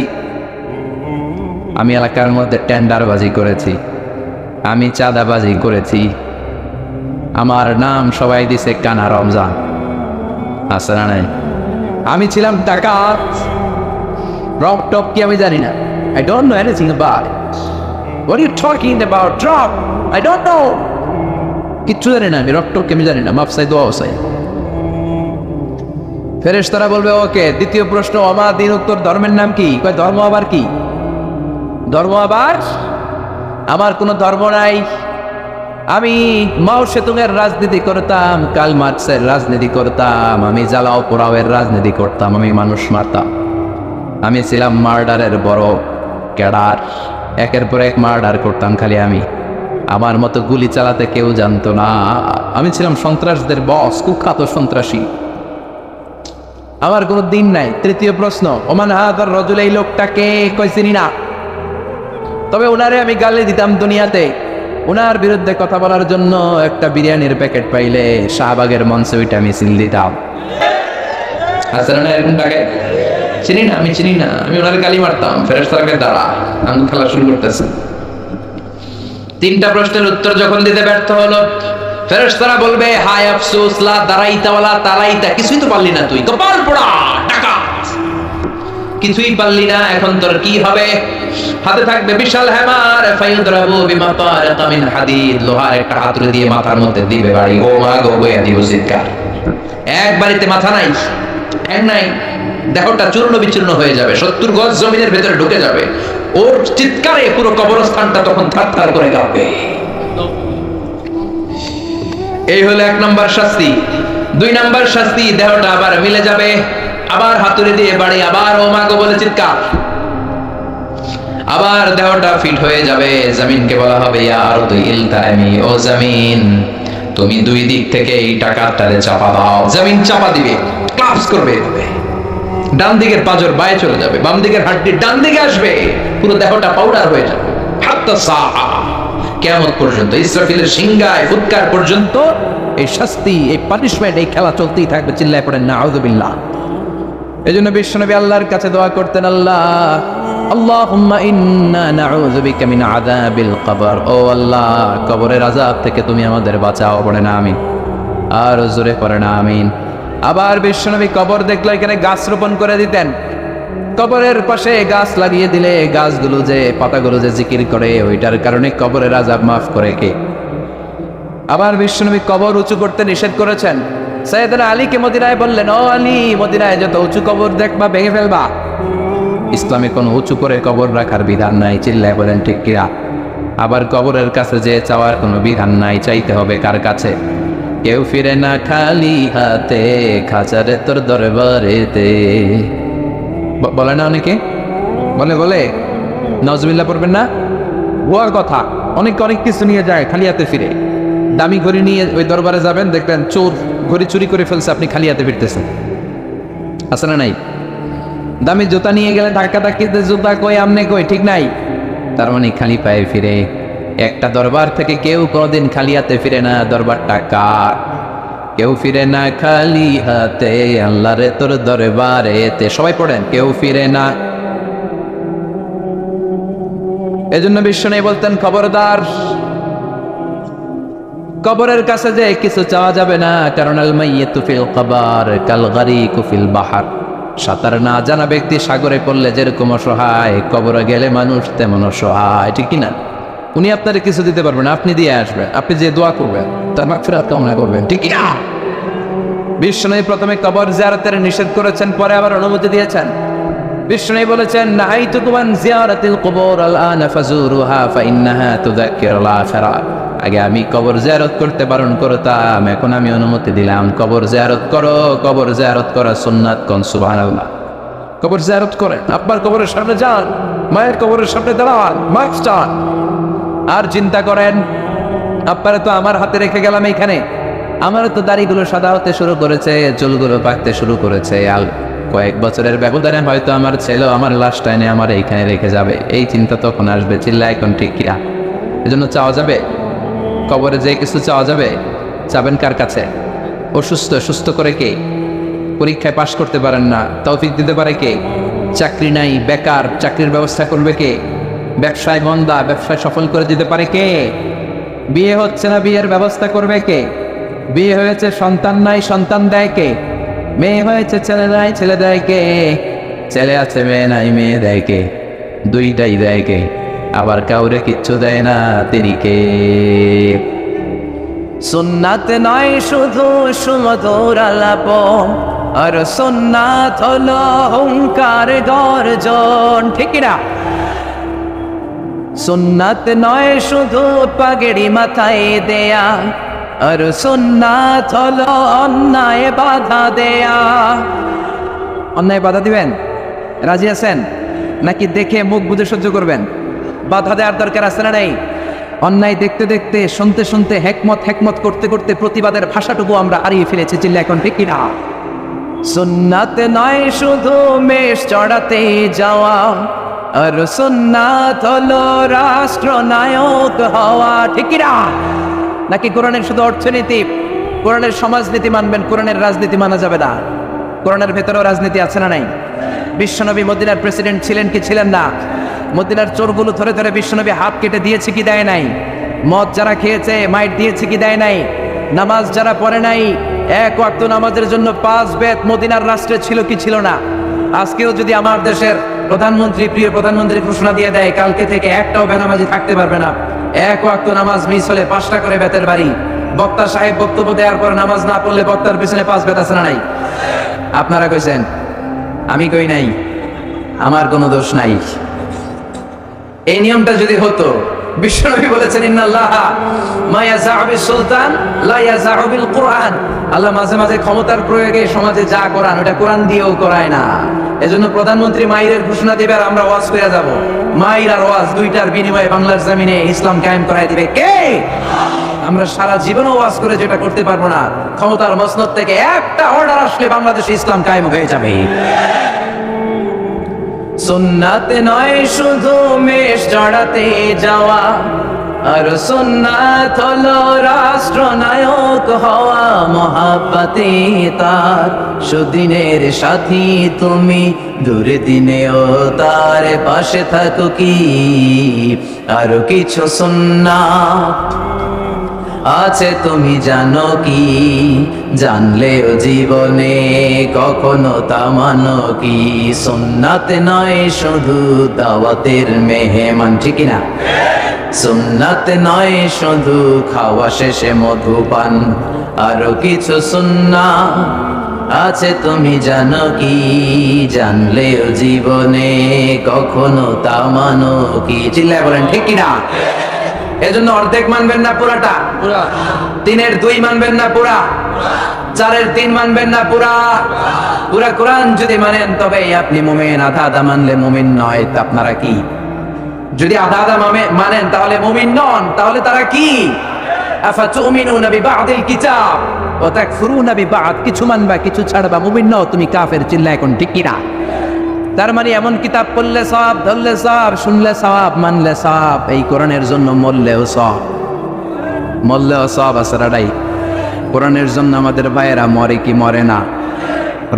আমি এলাকার মধ্যে টেন্ডারবাজি করেছি, আমি চাঁদাবাজি করেছি, আমার নাম সবাই দিছে কানা রমজান। আছে না নাই? আমি ছিলাম ডাকাত, রব টপ কি আমি জানি না। I don't know anything about it. What are you talking about? Drop! I don't know. কিচ্ছু জানি না আমি, রব টপ কি আমি জানি না। মাফ চাই, দোয়া চাই। ফেরেশতারা বলবে, ওকে, দ্বিতীয় প্রশ্ন, ওমা দিন, উত্তর ধর্মের নাম কি? কয় ধর্ম আবার কি? ধর্ম আবার? আমার কোনো ধর্ম নাই, আমি মাও সেতুংয়ের রাজনীতি করতাম, কার্ল মার্কসের রাজনীতি করতাম, আমি জ্বালাও পোড়াওয়ের রাজনীতি করতাম, আমি মানুষ মারতাম। আমি ছিলাম মার্ডারের বড় ক্যাডার, একের পর এক মার্ডার করতাম খালি আমি। আমার মতো গুলি চালাতে কেউ জানতো না। আমি ছিলাম সন্ত্রাসদের বস, কুখ্যাত সন্ত্রাসী। আমার কোনো দিন নাই। তৃতীয় প্রশ্ন, ওমান হাদার রজুল, এই লোকটাকে কই চিনি না, তবে ওনারে আমি গালি দিতাম দুনিয়াতে। ওনার বিরুদ্ধে কথা বলার জন্য একটা বিরিয়ানির প্যাকেট পাইলে শাহবাগের মঞ্চে ওইটা মিছিল দিতাম। আসলে না এরকমটাকে চিনি না, আমি চিনি না, আমি ওনার গালি মারতাম। ফেরেশতাকে দাঁড়া, আমি খেলা শুরু করতেছি। তিনটা প্রশ্নের উত্তর যখন দিতে ব্যর্থ হলো, ফেরেশতারা বলবে হায় আফসোস, লা দাঁড়াইতা ওয়ালা তালাইতা, কিছুই তো পারলি না, তুই কপাল পোড়া টাকা, কিছুই পারলি না, এখন তোর কি হবে? হাতে থাকবে বিশাল হ্যামার, ফায়ুদরাবু বিমাতারিকা মিন হাদিদ, লোহার একটা হাতুড়ি দিয়ে মাথার মধ্যে দিবে বাড়ি। ও মা গো, বইয়া দিব চিৎকার। এক বাড়িতে মাথা নাই, এক নাই, দেহটা চূর্ণ বিচূর্ণ হয়ে যাবে, 70 গজ জমিনের ভেতরে ঢুকে যাবে। ওর চিৎকারে পুরো কবরস্থানটা তখন থারথার করে কাঁপবে। এই হলো 1 নম্বর শাস্তি। 2 নম্বর শাস্তি, দেহটা আবার মিলে যাবে, আবার হাতুড়ি দিয়ে বাড়ি, আবার ও মা গো বলে চিৎকার, আবার দেহটা ফিট হয়ে যাবে। জমিনকে বলা হবে ইয়া আরদু ইলতাইমি, ও জমিন তুমি 2 দিক থেকে এই টাকাটারে চাপা দাও। জমিন চাপা দিবে, ক্লাপস করবে, ডান দিকের পাঁজর বায়ে চলে যাবে, বাম দিকের হাড্ডি ডান দিকে আসবে, পুরো দেহটা পাউডার হয়ে যাবে। হাত্তা সাআ, কিয়ামত পর্যন্ত, ইসরাফিলের সিংহায় ফুৎকার পর্যন্ত এই শাস্তি, এই পানিশমেন্ট, এই খেলা চলতেই থাকবে। চিল্লায় পড়েন নাউযুবিল্লাহ। এজন্য বিশ্বনবী আল্লাহর কাছে দোয়া করতেন, আল্লাহ আল্লাহুম্মা ইন্না নাউযু বিকা মিন আযাবিল কবর, ও আল্লাহ কবরের আযাব থেকে তুমি আমাদের বাঁচাও। পড়ে না আমিন, আর জোরে পড়ে না আমিন। আবার বিশ্বনবী কবর দেখলে এখানে গাছ রোপণ করে দিতেন। কবরের পাশে গাছ লাগিয়ে দিলে গাছগুলো যে পাতাগুলো যে জিকির করে, ওইটার কারণে কবরের আযাব মাফ করে কে? আবার বিশ্বনবী কবর উঁচু করতে নিষেধ করেছেন। সাইয়েদনা আলীকে মদিনায় বললেন, ও আলী, মদিনায় যত উঁচু কবর দেখবা ভেঙে ফেলবা। ইসলামে কোনো উঁচু করে কবর রাখার বিধান নাই। চিল্লায় বলেন ঠিক কিনা? আবার কবরের কাছে যে চাওয়ার কোনো বিধান নাই। চাইতে হবে কার কাছে? কেউ ফিরে না খালি হাতে, খাঁচারে তোর দরবারেতে। বলে না অনেকে? বলে নাউজুবিল্লাহ পড়বেন না? ভুয়া কথা। অনেক কিছু নিয়ে যায়, খালি হাতে ফিরে। দামি ঘড়ি নিয়ে ওই দরবারে যাবেন, দেখবেন চোর ঘড়ি চুরি করে ফেলছে, আপনি খালি হাতে ফিরতেছেন। আছে না নাই? দামি জুতা নিয়ে গেলে ধাক্কা ধাক্কিতে জুতা কই, আমনে কই, ঠিক নাই? তার মানে খালি পায়ে ফিরে। একটা দরবার থেকে কেউ কোনোদিন খালি হাতে ফিরে না। দরবারটা কার? কেউ ফিরে না খালি হাতে, আল্লাহ রে তোর দরবারেতে। সবাই পড়েন, কেউ ফিরে না। এজন্য বিশ্বনবী বলতেন, খবরদার কবরের কাছে যে কিছু চাওয়া যাবে না, কারণ আল মাইয়িতু ফিল কবর কাল গারিকু ফিল বাহর। সাঁতার না জানা ব্যক্তি সাগরে পড়লে যেরকম অসহায়, কবরে গেলে মানুষ তেমন অসহায়, ঠিক কিনা? উনি আপনার কিছু দিতে পারবেন, আপনি দিয়ে আসবেন, আপনি যে দোয়া করবেন তার মাগফিরাত কামনা করবেন, ঠিক কিনা? বিশ্বনবী প্রথমে কবর জিয়ারতের নিষেধ করেছেন, পরে আবার অনুমতি দিয়েছেন। বিশ্বনবী বলেছেন, নাহাইতুকুম আন জিয়ারাতিল কুবুর আল-আনা ফাজুরুহা ফাইন্নাহা তুযাক্কিরুল আখিরা। আগে আমি কবর জিয়ারত করতে বারণ করতাম, এখন আমি অনুমতি দিলাম, কবর জিয়ারত করো। কবর জিয়ারত করা সুন্নাত, কোন সুবহানাল্লাহ। কবর জিয়ারত করেন, আপনার কবরের সামনে যান, মায়ের কবরের সামনে দাঁড়ান, মাস্ক চান, আর চিন্তা করেন আপনারা তো আমার হাতে রেখে গেলাম এইখানে, আমার তো দাড়িগুলো সাদা হতে শুরু করেছে, চুলগুলো পাকতে শুরু করেছে, আর কয়েক বছরের ব্যবধানে হয়তো আমার ছেলে আমার লাশটা এনে আমার এইখানে রেখে যাবে। এই চিন্তা তখন আসবে। চিল্লা এখন ঠিক কিনা? এজন্য চাওয়া যাবে কবরে যে কিছু চাওয়া যাবে। চাবেন কার কাছে? অসুস্থ, সুস্থ করে কে? পরীক্ষায় পাশ করতে পারেন না, তৌফিক দিতে পারে কে? চাকরি নাই, বেকার, চাকরির ব্যবস্থা করবে কে? ব্যবসায় মন্দা, ব্যবসায় সফল করে দিতে পারে কে? বিয়ে হচ্ছে না, বিয়ের ব্যবস্থা করবে কে? বিয়ে হয়েছে, সন্তান নাই, সন্তান দেয় কে? মেয়ে হয়েছে, ছেলে নাই, ছেলে দেয় কে? ছেলে আছে, মেয়ে নাই, মেয়ে দেয় কে? দুইটাই দেয় কে? আবার কাউরে কিচ্ছু দেয় না, তিনি কে? সুন্নাত নয় শুধু সুমধুর আলাপ, আর সুন্নাত হলো হুঙ্কার গর্জন, ঠিক না? সুন্নাত নয় শুধু পাগড়ি মাথায় দেয়া, আর সুন্নাত হলো অন্যায় বাধা দেয়া। অন্যায় বাধা দিবেন? রাজি আছেন নাকি দেখে মুখ বুজে সহ্য করবেন? বাধা দেওয়ার দরকার আছে না নেই? অন্যায় দেখতে দেখতে, শুনতে শুনতে, হেকমত করতে করতে প্রতিবাদের ভাষাটুকু আমরা হারিয়ে ফেলেছি। চিল্লা এখন ঠিক কিনা? সুন্নাত নয় শুধু মেষ চড়াতে যাওয়া, আর সুন্নাত হলো রাষ্ট্রনায়ক হওয়া। ঠিক কিনা? নাকি কোরআনের শুধু অর্থনীতি, কোরআনের সমাজনীতি মানবেন, কোরআনের রাজনীতি মানা যাবে না? কোরআনের ভেতরেও রাজনীতি আছে না নাই? বিশ্বনবী মদিনার প্রেসিডেন্ট ছিলেন কি ছিলেন না? মদিনার চোরগুলো ধরে ধরে বিশ্বনবী হাত কেটে দিয়েছে কি দেয় নাই? মদ যারা খেয়েছে মাইট দিয়েছে কি দেয় নাই? নামাজ যারা পড়ে নাই, এক ওয়াক্ত নামাজের জন্য 5 বেত মদিনার রাষ্ট্রে ছিল কি ছিল না? আজকেও যদি আমার দেশের প্রধানমন্ত্রী, প্রিয় প্রধানমন্ত্রী ঘোষণা দিয়ে দেয় কালকে থেকে একটাও বেনামাজি থাকতে পারবে না, এক ওয়াক্ত নামাজ মিস হলে 5টা করে বেতের বাড়ি। বক্তা সাহেব বক্তব্য দেওয়ার পর নামাজ না পড়লে বক্তার পিছনে 5 বেত আছে না নাই? আপনারা কইছেন, আমি কই নাই, আমার কোনো দোষ নাই। এই নিয়মটা যদি হতো, বিশ্বনবী বলেছেন ইন্নাল্লাহা মা ইয়াযাউ বিস সুলতান লা ইয়াযাউ বিল কুরআন। আল্লাহ মাঝে মাঝে ক্ষমতার প্রয়োগে সমাজে যা করান ওটা কোরআন দিয়েও করায় না। এজন্য প্রধানমন্ত্রী মাইরের ঘোষণা দিবে আর আমরা ওয়াজ করে যাব। মাইর আর ওয়াজ দুইটার বিনিময়ে বাংলার জমিনে ইসলাম কায়েম করায় দিবে কে? আমরা সারা জীবনও ওয়াজ করে যেটা করতে পারবো না, ক্ষমতার মসনদ থেকে একটা অর্ডার আসলে বাংলাদেশে ইসলাম কায়েম হয়ে যাবে। সুন্নাত নয় শুধু মেষ চড়াতে যাওয়া, আর সুন্নাত হলো রাষ্ট্রনায়ক হওয়া। মহাব্বতে তার সুদিনের সাথী তুমি, দূরে দিনেও তার পাশে থাকো কি? আরো কিছু সুন্নাত আছে তুমি জানো কি? জানলেও জীবনে কখনো তা মানো কি? সুন্নাত নয় শুধু দাওয়াতের মেহমান। ঠিক না? সুন্নাত নয় শুধু খাওয়া শেষে মধুপান, আরো কিছু সুন্নাত আছে তুমি জানো কি? জানলেও জীবনে কখনো তা মানো কি? চিল্লায় বলেন ঠিক কিনা? এজন্য অর্ধেক মানবেন না পুরাটা? 3-এর 2 মানবেন না পুরা? 4-এর 3 মানবেন না পুরা? পুরা কোরআন যদি মানেন তবে আপনি মুমিন, আধা আধা মানলে মুমিন নয়। তা আপনারা কি? যদি আধা আধা মানেন তাহলে মুমিন নন, তাহলে তারা কি? আফাতুমিনুনা বিবাদিল কিতাব ওয়া তাকফুরুনা বিবাদ। কিছু মানবা কিছু ছাড়বা, মুমিন নও, তুমি কাফের। চিল্লা এখন ঠিক কিনা? তার মানে এমন কিতাব পড়লে সওয়াব, ধরলে সওয়াব, শুনলে সওয়াব, মানলে সওয়াব। এই কোরআনের জন্য মরলেও সওয়াব, মরলেও সওয়াব আসরাডাই। কোরআনের জন্য আমাদের ভাইয়েরা মরে কি মরে না?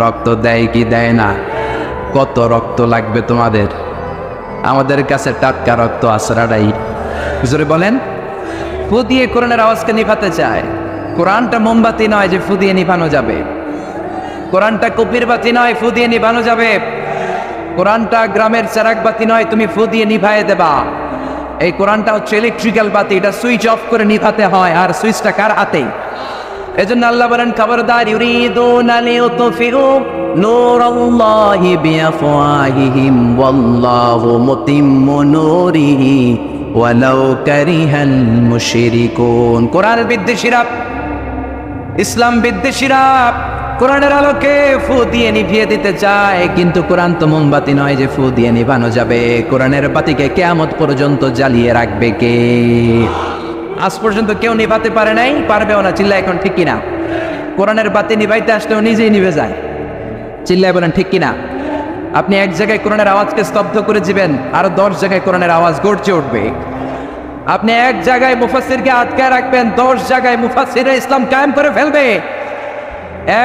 রক্ত দেয় কি দেয় না? কত রক্ত লাগবে তোমাদের? আমাদের কাছে টাটকা রক্ত আসরাডাই। জোরে বলেন। ফু দিয়ে কোরআনের আওয়াজকে নিভাতে চায়। কোরআনটা মোমবাতি নয় যে ফু দিয়ে নিভানো যাবে। কোরআনটা কপির বাতি নয় ফু দিয়ে নিভানো যাবে। কোরআনটা গ্রামের চারাক বাতি নয় তুমি ফু দিয়ে নিভায়ে দেবা। এই কোরআনটা হচ্ছে ইলেকট্রিক্যাল বাতি, এটা সুইচ অফ করে নিভাতে হয়, আর সুইচটা কার হাতে? এজন্য আল্লাহ বলেন খবরদার, ইউরিদুনা লিইউতফিউ নূরাল্লাহি বিআফওয়াহিহিম ওয়াল্লাহু মুতিম্মু নূরিহি ওয়ালাউ কারিহাল মুশরিকুন। কোরআন বিদ্বেষীরা, ইসলাম বিদ্বেষীরা কোরআনের আলোকে ফু দিয়ে নিভিয়ে দিতে চায়, কিন্তু কোরআন তো মোমবাতি নয় যে ফু দিয়ে নিভানো যাবে। কোরআনের বাতিকে কিয়ামত পর্যন্ত জ্বালিয়ে রাখবে কে? আজ পর্যন্ত কেউ নিভাতে পারে নাই, পারবেও না। চিল্লা এখন ঠিক কিনা? কোরআনের বাতি নিভাইতে আসলেও নিজেই নিভে যায়। চিল্লায় বলেন ঠিক কিনা? আপনি এক জায়গায় কোরআনের আওয়াজকে স্তব্ধ করে দিবেন, আরো 10 জায়গায় কোরআনের আওয়াজ গর্জে উঠবে। আপনি এক জায়গায় মুফাসসিরকে আটকায় রাখবেন, 10 জায়গায় মুফাসসিররা ইসলাম কায়েম করে ফেলবে।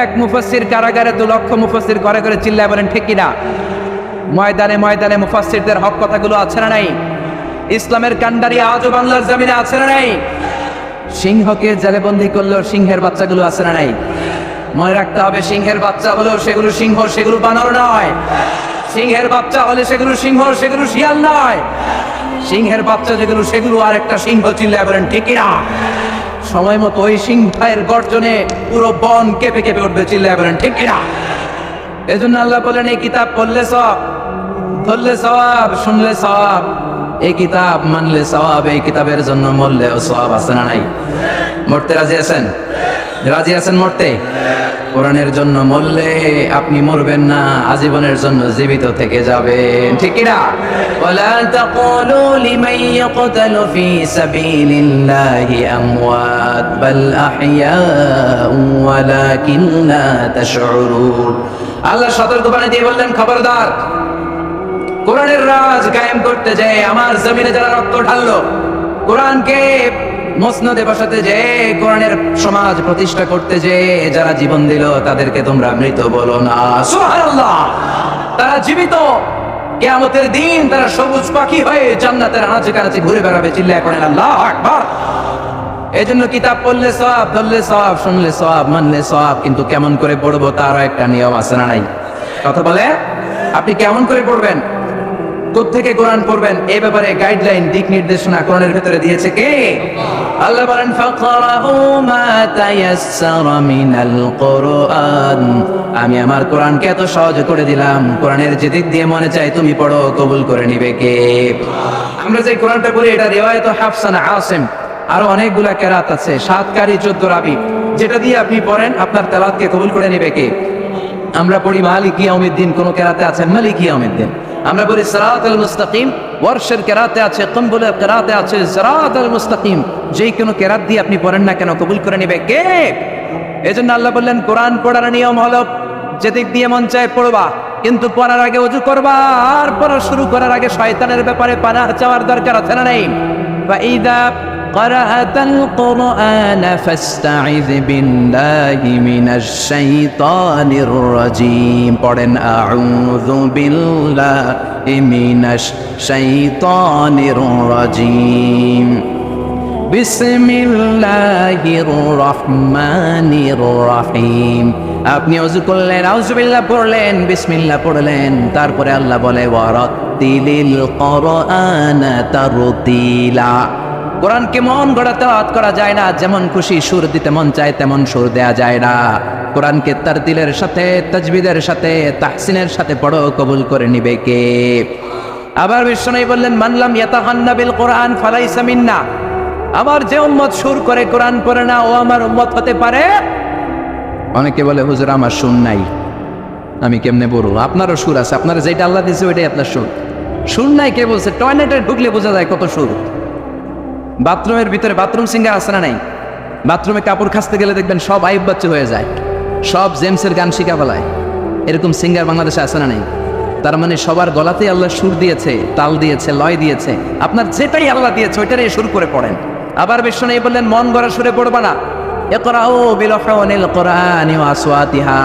এক মুফাসসির কারাগারে 2 লক্ষ মুফাসসির ঘরে ঘরে। চিল্লায় বলেন ঠিক কিনা? ময়দানে ময়দানে মুফাসসিরদের হক কথাগুলো আছে না নাই? ইসলামের কান্ডারি আজও বাংলার জমিনে আছে না নাই? সিংহকে জেলে বন্দী করলেও সিংহের বাচ্চাগুলো আছে না নাই? মনে রাখতে হবে, সিংহের বাচ্চা হলেও সেগুলো সিংহ, সেগুলো বানর নয়। সিংহের বাচ্চা হলে সেগুলো সিংহ, সেগুলো শিয়াল নয়। সিংহের বাচ্চা যেগুলো সেগুলো আর একটা সিংহ। চিল্লায় বলেন ঠিক কিনা? সময় মতো ওই সিংহের গর্জনে পুরো বন কেঁপে কেঁপে উঠবে। চিল্লায় বলেন ঠিক কিনা? এজন্য আল্লাহ বলেন এই কিতাব পড়লে সওয়াব, ধরলে সওয়াব, শুনলে সওয়াব, এই কিতাব মানলে সওয়াব, এই কিতাবের জন্য মরলেও সওয়াব আছে না নাই? মরতে রাজি আছেন? রাজি আছেন মরতে? কোরআনের জন্য মরলে আপনি মরবেন না, আজীবনের জন্য জীবিত থেকে যাবেন, ঠিক কি না? ওয়ালা তাকুলু লিমান ইয়াকতালু ফি সাবিলিল্লাহি আমওয়াত বাল আহইয়াউ ওয়ালাকিন লা তাশউরুন। আল্লাহ সতর্কবাণী দিয়ে বললেন, খবরদার, কোরআনের রাজ কায়েম করতে যায় আমার জমিনে যারা রক্ত ঢাললো, কোরআনকে মসনদে বসাতে যে, কোরআনের সমাজ প্রতিষ্ঠা করতে যে যারা জীবন দিল তাদেরকে তোমরা মৃত বলো না। সুবহানাল্লাহ, তারা জীবিত। কিয়ামতের দিন তারা সবুজ পাখি হয়ে জান্নাতের আনাচে কানাচে ঘুরে বেড়াবে, চিল্লায় পড়েন আল্লাহু আকবার। এজন্য কিতাব পড়লে সওয়াব, ধরলে সওয়াব, শুনলে সওয়াব, মানলে সওয়াব, কিন্তু কেমন করে পড়বো তারও একটা নিয়ম আছে না নাই? কথা বলে, আপনি কেমন করে পড়বেন, কোত্থেকে কোরআন পড়বেন, এই ব্যাপারে গাইডলাইন, দিক নির্দেশনা কোরআনের ভিতরে দিয়েছে কে? আল্লাহ বলেন, ফাকরাউ মা তায়াসসারা মিনাল কুরআন। আমি আমার কোরআনকে এত সহজ করে দিলাম, কোরআনের যে দিক দিয়ে মনে চাই তুমি পড়ো, কবুল করে নিবে কে? আমরা যে কোরআনটা পড়ি এটা রিওয়ায়াত হাফসান আসিম, আরো অনেকগুলা কেরাত আছে, 7 কারি 14 রাবি, যেটা দিয়ে আপনি পড়েন আপনার তেলাওয়াতকে কবুল করে নিবে কে? আমরা পড়ি মালিকি ইয়াউমিদ্দিন, কোন কেরাতে আছে মালিকি ইয়াউমিদ্দিন। আমরা বলি সিরাতাল মুস্তাকিম, ওয়ারশের কেরাতে আছে, কম্বুলের কেরাতে আছে সিরাতাল মুস্তাকিম। যেই কোনো কেরাত দিয়ে আপনি পড়েন না কেন, কবুল করে নেবে কে? এজন্য আল্লাহ বললেন, কোরআন পড়ার নিয়ম হলো যেদিক দিয়ে মন চায় পড়বা, কিন্তু পড়ার আগে ওযু করবা, আর পড়া শুরু করার আগে শয়তানের ব্যাপারে পানাহ চাওয়ার দরকার আছে না নাই? ফাইদা ক্বারাআতাল কুরআন ফাস্তাইয বিল্লাহি মিনাশ শাইতানির রাজীম। পড়েন আউযু বিল্লাহি মিনাশ শাইতানির রাজীম। বিসমিল্লাহির রহমানির রহিম। আপনি ওযু করলেন, আউযুবিল্লাহ পড়লেন, বিসমিল্লাহ পড়লেন, তারপরে আল্লাহ বলে ওয়ারাত্তিলিল কুরআনা তারতিলা। কোরআনকে মন গড়া তেলাওয়াত করা যায় না, যেমন খুশি সুর দিতে মন চায় তেমন সুর দেয়া যায় না। কোরআনকে তারতিলের সাথে, তাজবিদের সাথে, তাহসিনের সাথে পড়ো, কবুল করে নিবে কে? আবার বিশ্বনবী বললেন, মানলাম ইয়াতাহান্না বিল কোরআন ফালাইসা মিন্না। আমার যে উম্মত সুর করে কোরআন পড়ে না, ও আমার উম্মত হতে পারে। অনেকে বলে, হুজুর আমার সুর নাই, আমি কেমনে বলবো? আপনারও সুর আছে, আপনার যেটা আল্লাহ দিয়েছে ওইটাই আপনার সুর। সুর নাই কে বলছে? টয়লেটে ঢুকলে বোঝা যায় কত সুর। বাথরুমের ভিতরে বাথরুম সিঙ্গার আছে না নাই? বাথরুমে কাপড় খাসতে গেলে দেখবেন সব আইব বাচ্চা হয়ে যায়, সব জেমসের গান শিখা ফেলায়, এরকম সিঙ্গার বাংলাদেশে আছে না নাই? তার মানে সবার গলাতেই আল্লাহ সুর দিয়েছে, তাল দিয়েছে, লয় দিয়েছে। আপনার যেটাই আল্লাহ দিয়েছে ওইটারই সুর করে পড়েন। আবার বিশ্বনবী বললেন, মন গড়া সুরে পড়বা না। ইকরাউ বিলুহুনিল কুরআনি ওয়া আসওয়াতিহা,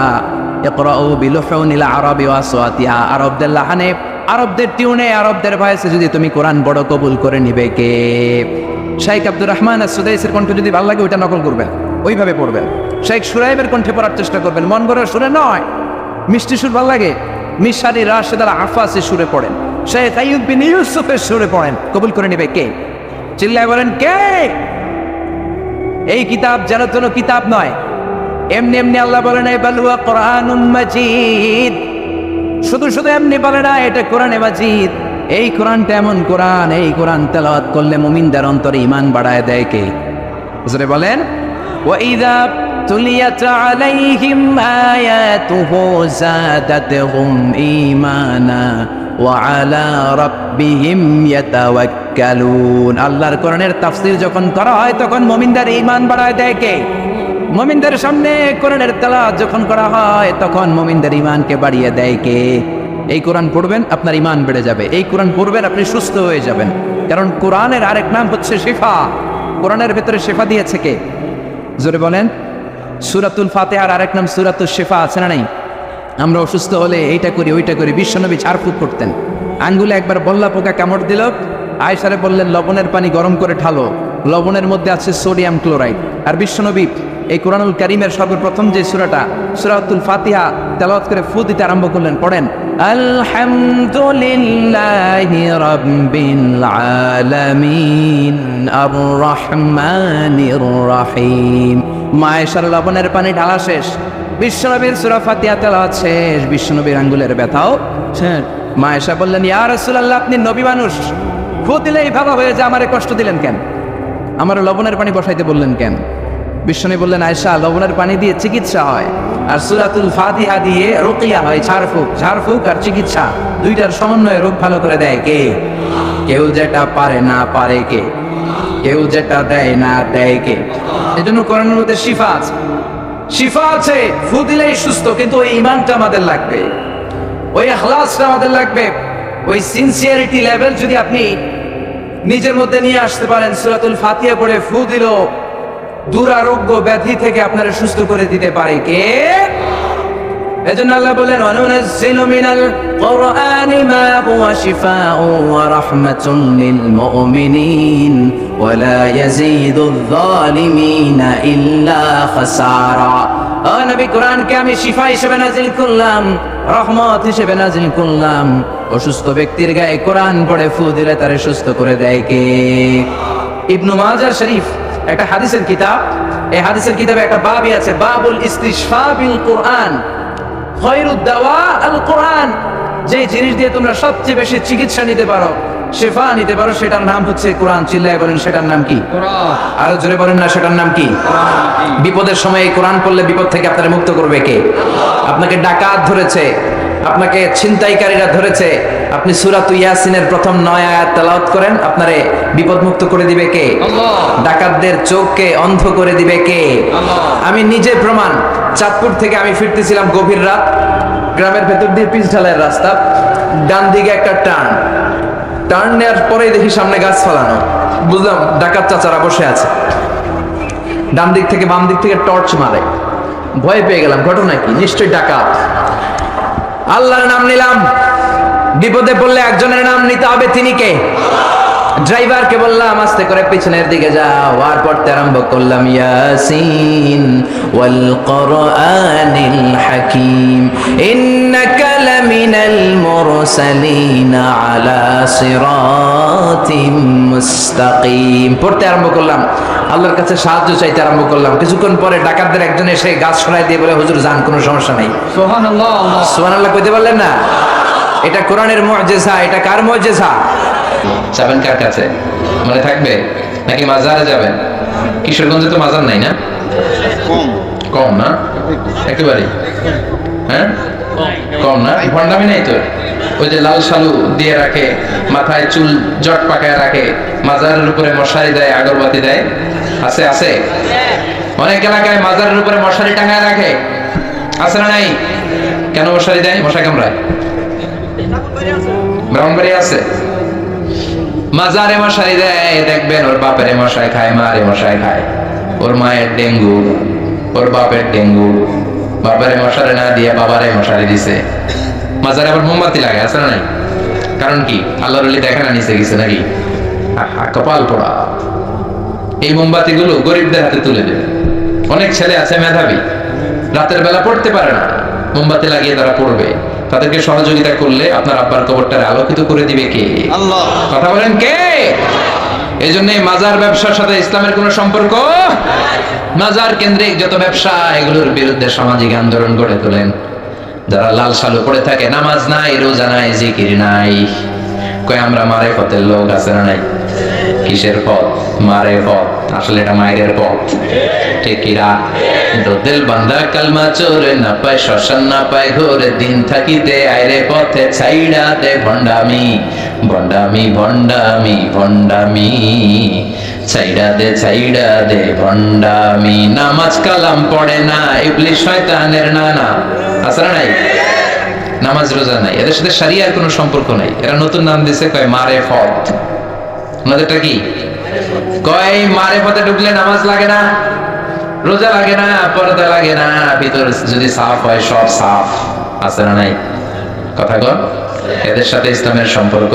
ইকরাউ বিলুহুনিল আরাবি ওয়া আসওয়াতিহা। আরবদের লাহানে, আরবদের টিউনে, আরবদের ভয়েসে যদি তুমি কোরআন বড়, কবুল করে নিবে কে? শাইখ আব্দুর রহমান as-সুদাইসির কণ্ঠ যদি ভালো লাগে ওইটা নকল করবেন, ওইভাবে পড়বেন। শাইখ সুরাইবের কণ্ঠে পড়ার চেষ্টা করবেন, মন গড়া সুরে নয়। মিষ্টি সুর ভালো লাগে, মিশারি রাশেদ আল আফাসের সুরে পড়েন, শাইখ আইয়ুব বিন ইউসুফের সুরে পড়েন, কবুল করে নিবে কে? চিল্লায় বলেন কে? এই কিতাব যেন কোনো কিতাব নয়, এমনি এমনি আল্লাহ বলে নাই বাল হুয়া কুরআনুম মাজিদ। শুধু শুধু এমনি বলে না এটা কোরআনে মাজিদ। এই কোরআনটা এমন কোরআন, এই কোরআন তেলাওয়াত করলে মুমিনদের অন্তরে ঈমান বাড়ায় দেয় কে? হুজুরে বলেন, ওয়া ইযা তুলিয়াত আলাইহিম আয়াতুহু যাদাতহুম ঈমানা ওয়া আলা রাব্বিহিম ইয়াতাওয়াক্কালুন। আল্লাহর কোরআনের তাফসীর যখন করা হয় তখন মুমিনদের ঈমান বাড়ায় দেয় কে? মুমিনদের সামনে কোরআনের তেলাওয়াত যখন করা হয় তখন মুমিনদের ঈমানকে বাড়িয়ে দেয় কে? এই কোরআন পড়বেন আপনার ঈমান বেড়ে যাবে, এই কোরআন পড়বেন আপনি সুস্থ হয়ে যাবেন। কারণ কোরআনের আরেক নাম হচ্ছে শিফা। কোরআনের ভেতরে শিফা দিয়েছে কে? জোরে বলেন। সূরাতুল ফাতিহার আরেক নাম সূরাতুশ শিফা, আছে না নাই? আমরা অসুস্থ হলে এইটা করি ওইটা করি, বিশ্বনবী ঝাড়ফুঁক করতেন। আঙ্গুলে একবার বল্লা পোকা কামড় দিল, আয়েশারে বললেন লবণের পানি গরম করে ঢালো, লবণের মধ্যে আছে সোডিয়াম ক্লোরাইড। আর বিশ্বনবী এই কোরআনুল কারীমের সর্বপ্রথম যে সূরাটা, সূরাতুল ফাতিহা তেলাওয়াত করে ফু দিতে আরম্ভ করলেন। পড়েন, আলহামদুলিল্লাহি রাব্বিল আলামিন আর রহমানির রহিম। মায়েশার লবণের পানি ঢালা শেষ, বিশ্বনবীর সূরা ফাতিহা তেলাওয়াত শেষ, বিশ্বনবীর আঙ্গুলের ব্যথাও শেষ। মায়েশা বললেন, ইয়া রাসূলুল্লাহ আপনি নবী মানুষ, ফু দিলেই ভালো হয়ে যায়, আমারে কষ্ট দিলেন কেন? আমার লবণের পানি বসাইতে বললেন কেন? বিশ্বনবী বললেন, আয়েশা, লবণের পানি দিয়ে চিকিৎসা হয় আর সূরাতুল ফাতিহা দিয়ে রুকিয়া হয়, ঝাড়ফুঁক। ঝাড়ফুঁক আর চিকিৎসা দুইটার সমন্বয়ে রোগ ভালো করে দেয় কে? কেউ যেটা পারে না পারে কে? কেউ যেটা দেয় না দেয় কে? এজন্য কোরআনের মধ্যে শিফা আছে, শিফা আছে। ফু দিলেই সুস্থ, কিন্তু ওই ঈমানটা আমাদের লাগবে, ওই ইখলাসটা আমাদের লাগবে, ওই সিনসিয়ারিটি লেভেল যদি আপনি নিজের মধ্যে নিয়ে আসতে পারেন, সূরাতুল ফাতিহা পড়ে ফু দিল দুরারোগ্য ব্যাধি থেকে আপনারা সুস্থ করে দিতে পারে কে? এজন্য আল্লাহ বলেন, ওয়ানুনাজ্জিলু মিনাল কুরআনি মা হুয়া শিফাউন ওয়া রাহমাতুন লিল মুমিনিন ওয়া লা ইয়াজিদুয যালিমিনা ইল্লা খাসারা। ও নবী, কোরআনকে আমি শিফা হিসেবে নাজিল করলাম, রহমত হিসেবে নাজিল করলাম। অসুস্থ ব্যক্তির গায়ে কোরআন পড়ে ফু দিলে তারে সুস্থ করে দেয় কে? ইবনু মাজাহ শরীফ একটা হাদিসের কিতাব, এই হাদিসের কিতাবে একটা বাবই আছে, বাবুল ইস্তিশফা বিল কোরআন, খায়রুদ দাওয়া আল কোরআন। যে জিনিস দিয়ে তোমরা সবচেয়ে বেশি চিকিৎসা নিতে পারো, শিফা নিতে পারো, সেটার নাম হচ্ছে কোরআন। চিল্লায় বলেন, সেটার নাম কি? কোরআন। আরো জোরে বলেন না, সেটার নাম কি? বিপদের সময় এই কোরআন পড়লে বিপদ থেকে আপনারা মুক্ত করবে কে? আপনাকে ডাকাত ধরেছে, আপনাকে ছিনতাইকারীরা ধরেছে, আপনি সূরাত ইয়াসিনের প্রথম 9 আয়াত তেলাওয়াত করেন, আপনারে বিপদ মুক্ত করে দিবে কে? আল্লাহ। ডাকাতদের চোখকে অন্ধ করে দিবে কে? আল্লাহ। আমি নিজে প্রমাণ। চাঁদপুর থেকে আমি ফিরতেছিলাম গভীর রাত, গ্রামের ভেতর দিয়ে পিচ ঢালাইয়ের রাস্তা, ডান দিকে একটা টার্ন নেওয়ার পরেই দেখি সামনে গাছ ফালানো, বুঝলাম ডাকাত চাচারা বসে আছে। ডান দিক থেকে বাম দিক থেকে টর্চ মারে, ভয় পেয়ে গেলাম, ঘটনা কি? নিশ্চয়ই ডাকাত। আল্লাহর নাম নিলাম, বিপদে পড়লে একজনের নাম নিতে হবে, তিনি কে? ড্রাইভারকে বললাম আস্তে করে পিছনের দিকে যাও, আর পড়তে আরম্ভ করলাম, ইয়াসিন ওয়াল কুরআনিল হাকীম ইন্নাকা লামিনাল মুরসালিন আলা সিরাতিম মুস্তাকিম। পড়তে আরম্ভ করলাম, আল্লাহর কাছে সাহায্য চাইতে আরম্ভ করলাম। কিছুক্ষণ পরে ডাকাতদের একজন এসে গাছ সরাই দিয়ে বলে, হুজুর যান, কোনো সমস্যা নাই। সুবহানাল্লাহ। সুবহানাল্লাহ কইতে পারলেন না? এটা কোরআনের মুজিজা। এটা কার মুজিজা? যাবেন কার কাছে? মনে থাকবে নাকি মাজারে যাবেন? কিশোরগঞ্জে তো মাজার নাই না? কম না? একেবারে হ্যাঁ কম না? ভণ্ডামি নাই তো? ওই যে লাল শালু দিয়ে রাখে, মাথায় চুল জট পাকায় রাখে, মাজারের উপরে মশারি দেয়, আগরবাতি দেয়, আছে? আছে। অনেক এলাকায় মাজারের উপরে মশারি টাঙায় রাখে, আছে না নাই? কেন মশারি দেয়? মশা কামড়ায়? ব্রাহ্মণবাড়ি আছে, মাজারে মশারি দেয়, দেখবেন ওর বাপের মশাই খায়, মারে মশাই খায়, ওর মায়ের ডেঙ্গু, ওর বাপের ডেঙ্গু, বাপের মশারি না দিয়ে বাবারে মশারি দিছে। মাজারে আবার মোমবাতি লাগে, আছে না নাই? কারণ কি? আল্লাহর ওলি দেখে না নিচে গেছে নাকি? কপাল পোড়া। এই মোমবাতি গুলো গরিবদের হাতে তুলে দেবে। অনেক ছেলে আছে মেধাবী, রাতের বেলা পড়তে পারে না, মোমবাতি লাগিয়ে তারা পড়বে। তাদেরকে সহযোগিতা করলে আপনার আব্বার কবরটারে আলোকিত করে দিবে কে? আল্লাহ। কথা বলেন কে? এই জন্য মাজার ব্যবসার সাথে ইসলামের কোন সম্পর্ক? মাজার কেন্দ্রিক যত ব্যবসা, এগুলোর বিরুদ্ধে সামাজিক আন্দোলন গড়ে তোলেন। যারা লাল শালু পড়ে থাকে, নামাজ নাই, রোজা নাই, জিকির নাই, কয় আমরা মারে পথের লোক, আছে না নাই? কিসের পথ? মারে পথ। আসলে এটা মায়ের পথ, ঠিক কিরা? দিল বান্দা কালমা চোরে, না পায় শ্মশান, না পায় ঘোরে, দিন থাকিতে আইরে পথে ছাইড়া দে ভণ্ডামি, ভণ্ডামি, ভণ্ডামি, ভণ্ডামি, ছাইড়া দে ভণ্ডামি। নামাজ কালাম পড়ে না, ইবলিস শয়তানের নানা, আছে না নাই? নামাজ রোজা নাই, এদের সাথে শরিয়ার কোনো সম্পর্ক নাই। এরা নতুন নাম দিছে, কয় মারে পথ। আমাদেরটা কি? কয় মারে পথে ঢুকলে নামাজ লাগে না, রোজা লাগে না, পর্দা লাগে না, ভিতর যদি সাফ হয় সব সাফ, আছে না নাই? কথা কর। এদের সাথে ইসলামের সম্পর্ক।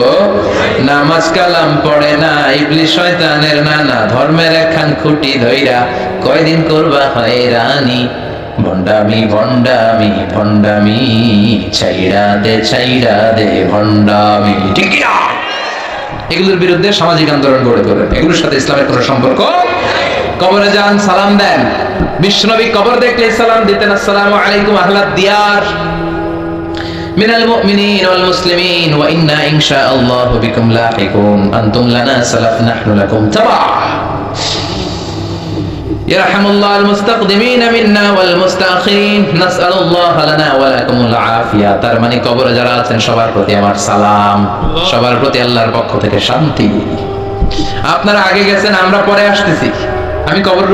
নামাজ কালাম পড়ে না, ইবলিস শয়তানের নানা, ধর্মের একখান খুঁটি ধইরা কয়দিন করবা হয়রানি, ভণ্ডামি, ভণ্ডামি, ভণ্ডামি, ছাইড়া দে ভণ্ডামি, ঠিক না? এগুলোর বিরুদ্ধে সামাজিক আন্দোলন গড়ে তোলেন। এগুলোর সাথে ইসলামের কোনো সম্পর্ক? কবরে যান, সালাম দেন। বিশ্বনবী কবর দেখলে সালাম দিতেন, আসসালামু আলাইকুম আহলাদ দিয়ার। মিনাল মুমিনিন ওয়াল মুসলিমিন ওয়া ইন্না ইনশাআল্লাহু বিকুম লাহিকুন আনতুম লানা সালাফ নাহনু লাকুম তাবা يرحم الله المستقدمين منا والمستأخرين نسأل الله لنا ولكم العافية তার মানে কবরে যারা আছেন সবার প্রতি আমার সালাম, সবার প্রতি আল্লাহর পক্ষ থেকে শান্তি। আপনারা আগে গেছেন, আমরা পরে আসতেছি। আমি কবর